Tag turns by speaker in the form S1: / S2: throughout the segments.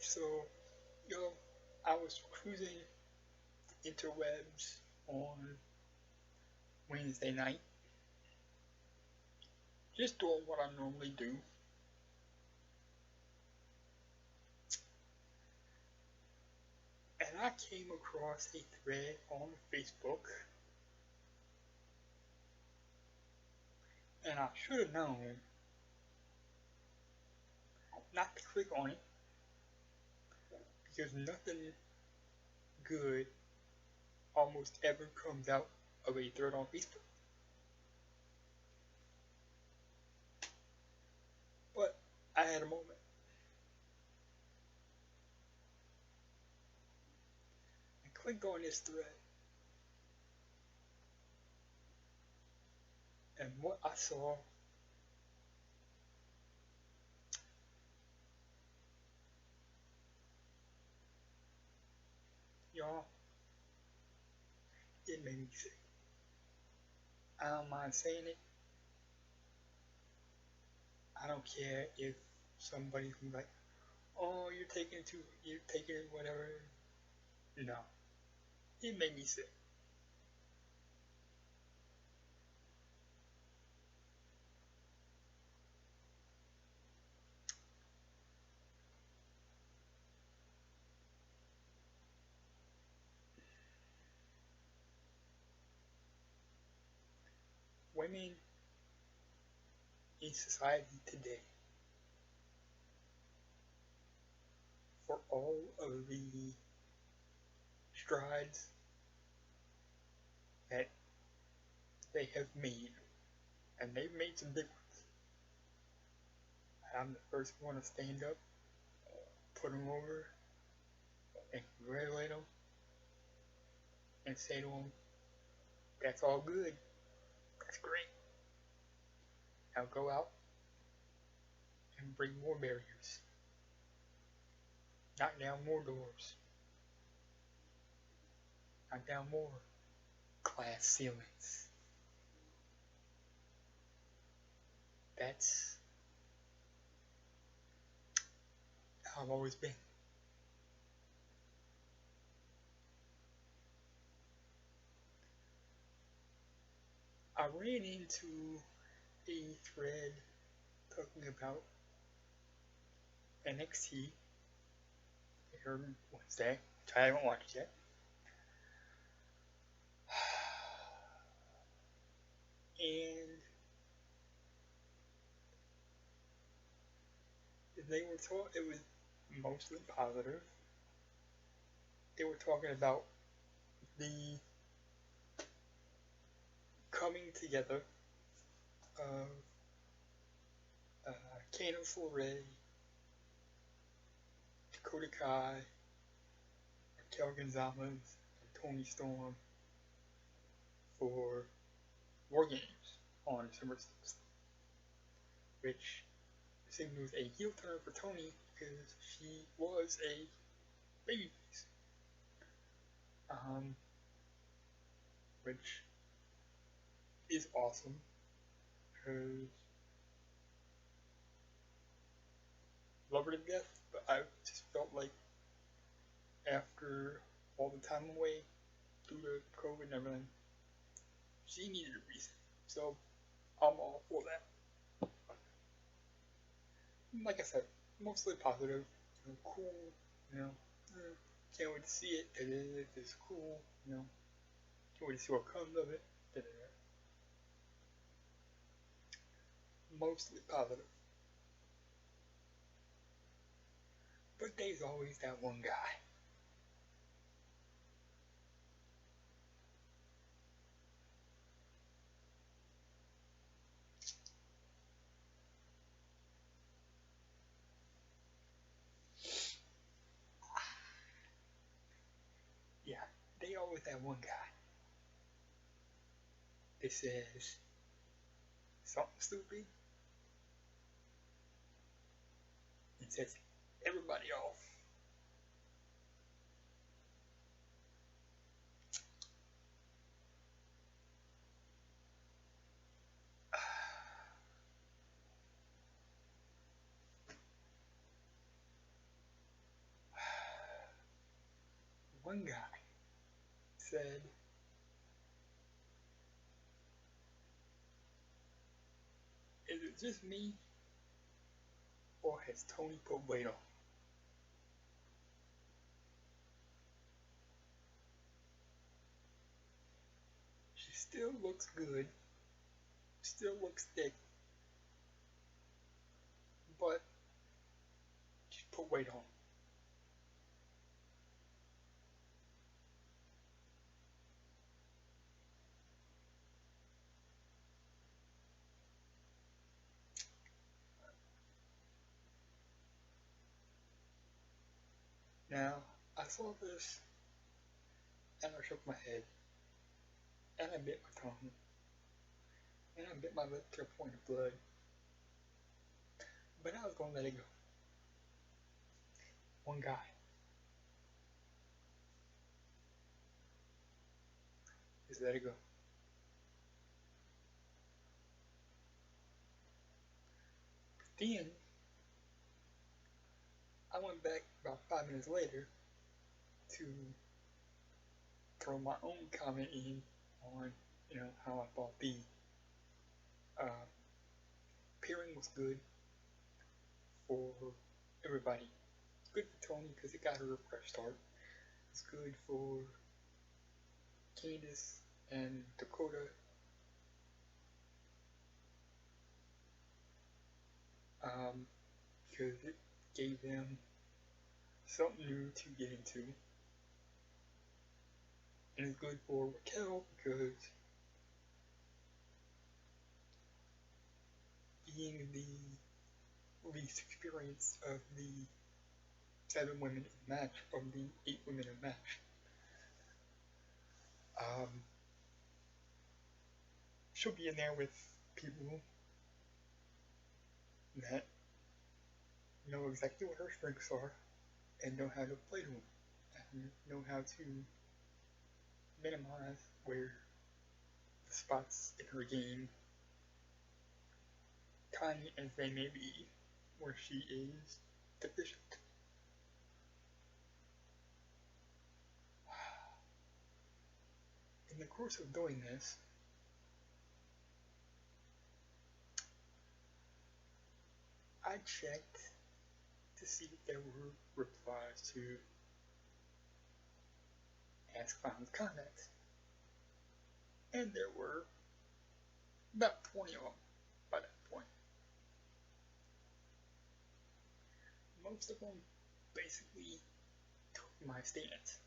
S1: So, you know, I was cruising interwebs on Wednesday night, just doing what I normally do, and I came across a thread on Facebook, and I should have known not to click on it because nothing good almost ever comes out of a thread on Facebook. But I had a moment and clicked on this thread, and what I saw, y'all, it made me sick. I don't mind saying it. I don't care if somebody's like, "Oh, you're taking it, whatever." No, it made me sick. Women in society today, for all of the strides that they have made, and they've made some big ones, I'm the first one to stand up, put them over, and congratulate them, and say to them, "That's all good. That's great. Now go out and bring more barriers, knock down more doors, knock down more glass ceilings." That's how I've always been. I ran into a thread talking about NXT every Wednesday, which I haven't watched yet. And they were it was mostly positive. They were talking about the coming together of Candice LeRae, Dakota Kai, Raquel Gonzalez, and Tony Storm for War Games on December 6th, which signals a heel turn for Tony because she was a babyface, um, which is awesome because I love her to death, but I just felt like after all the time away due to COVID and everything, she needed a reason. So I'm all for that. Like I said, mostly positive, cool, you know. Can't wait to see it. It's cool, you know. Can't wait to see what comes of it. Mostly positive. But there's always that one guy. Yeah, they always that one guy that says something stupid and sets everybody off. one guy said, "Is it just me, or has Toni put weight on?" She still looks good, still looks thick, but she put weight on. Now, I saw this, and I shook my head, and I bit my tongue, and I bit my lip to a point of blood, but I was gonna let it go. One guy. Just let it go. Then, I went back about 5 minutes later to throw my own comment in on, how I thought the uh, pairing was good for everybody. Good for Toni because it got her a fresh start. It's good for Candace and Dakota. Because it gave them something new to get into. And it's good for Raquel because being the least experienced of the 7 women in the match, of the 8 women in the match, she'll be in there with people that know exactly what her strengths are and know how to play to them and know how to minimize where the spots in her game, tiny as they may be, where she is deficient. In the course of doing this, I checked to see if there were replies to Ask Clown's comments. And there were about 20 of them by that point. Most of them basically took my stance.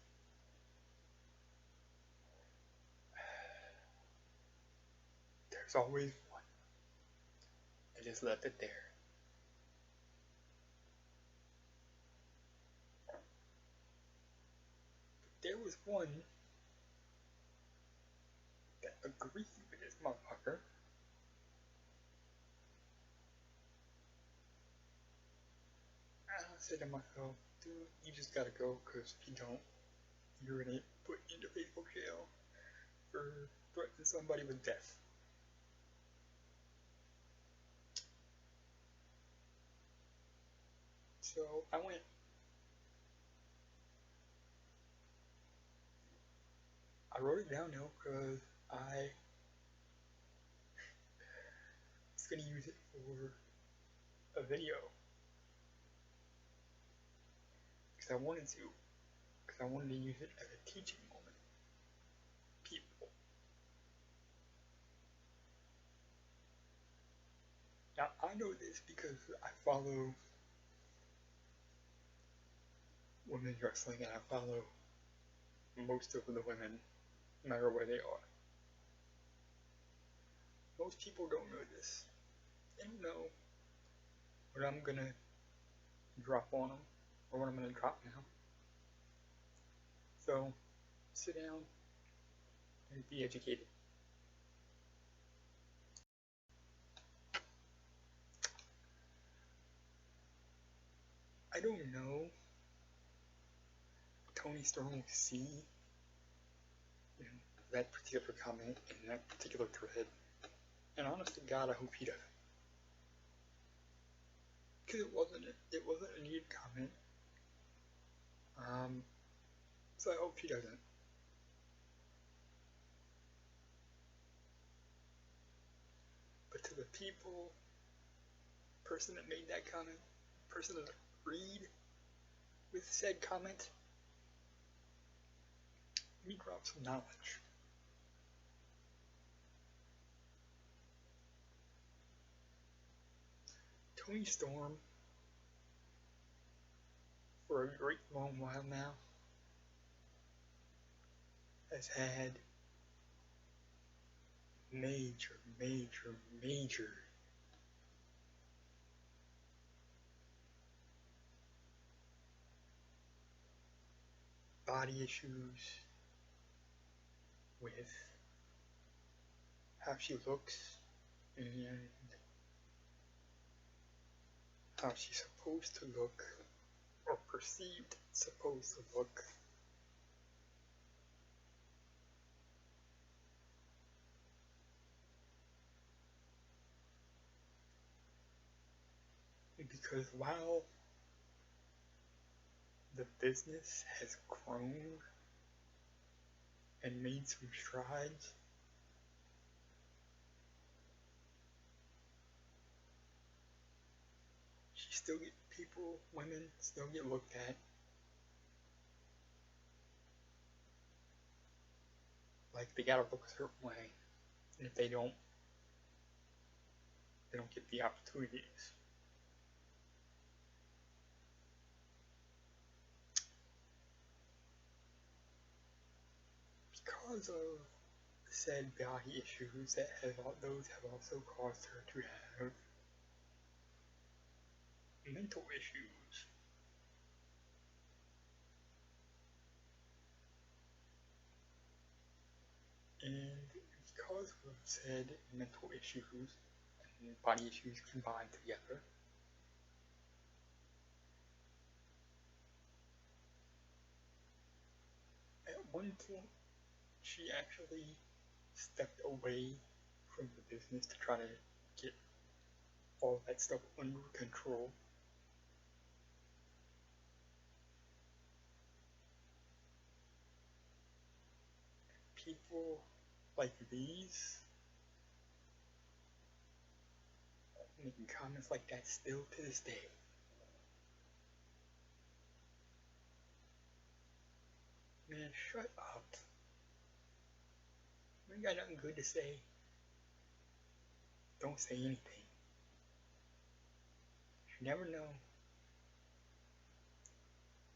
S1: There's always one. I just left it there. There was one that agreed with this motherfucker. And I said to myself, dude, you just gotta go, because if you don't, you're gonna get put into Facebook jail for threatening somebody with death. So I went. I wrote it down though, because I was gonna use it for a video. Because I wanted to. Because I wanted to use it as a teaching moment. People. Now, I know this because I follow women's wrestling and I follow most of the women, no matter where they are. Most people don't know this. They don't know what I'm gonna drop on them, or what I'm gonna drop now. So, sit down and be educated. I don't know Tony Storm will see that particular comment in that particular thread, and honest to God, I hope he doesn't. Because it wasn't a needed comment. So I hope she doesn't. But to the person that made that comment, person that agreed with said comment, let me drop some knowledge. Tony Storm, for a great long while now, has had major body issues with how she looks and how she's supposed to look, or perceived supposed to look. Because while the business has grown and made some strides, women still get looked at like they gotta look a certain way, and if they don't get the opportunities. Because of said body issues those have also caused her to have mental issues. And because of said mental issues and body issues combined together, at one point she actually stepped away from the business to try to get all that stuff under control. People like these making comments like that still to this day. Man, shut up. When you got nothing good to say, don't say anything. You never know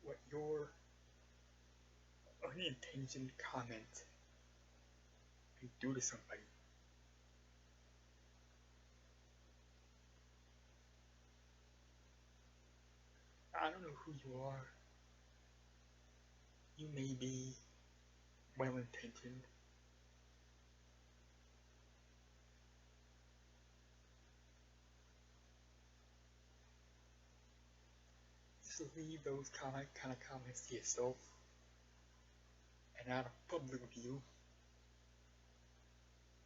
S1: what your unintentional comment can do to somebody. I don't know who you are. You may be well-intentioned. Just leave those kind of comments to yourself and out of public view,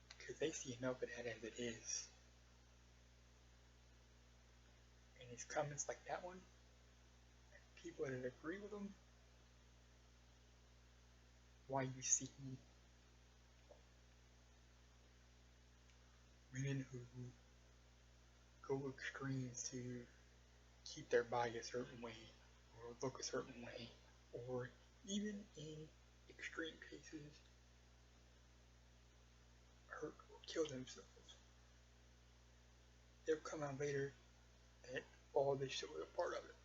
S1: because they see enough of that as it is. And it's comments like that one, and people that agree with them, why you see women who go extremes to keep their body a certain way, or look a certain way, or even in extreme cases, hurt or kill themselves. They'll come out later that all this shit was a part of it.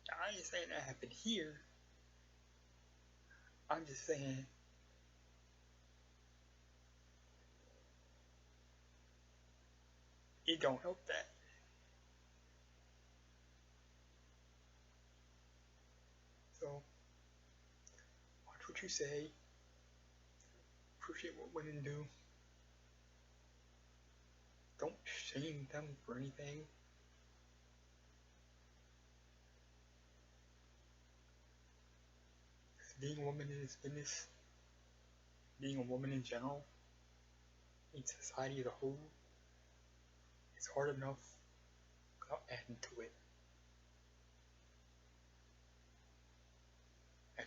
S1: Now, I ain't saying that happened here. I'm just saying it don't help that. So, watch what you say. Appreciate what women do. Don't shame them for anything. Being a woman in this business, being a woman in general, in society as a whole, it's hard enough without adding to it.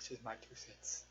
S1: That's just my 2 cents.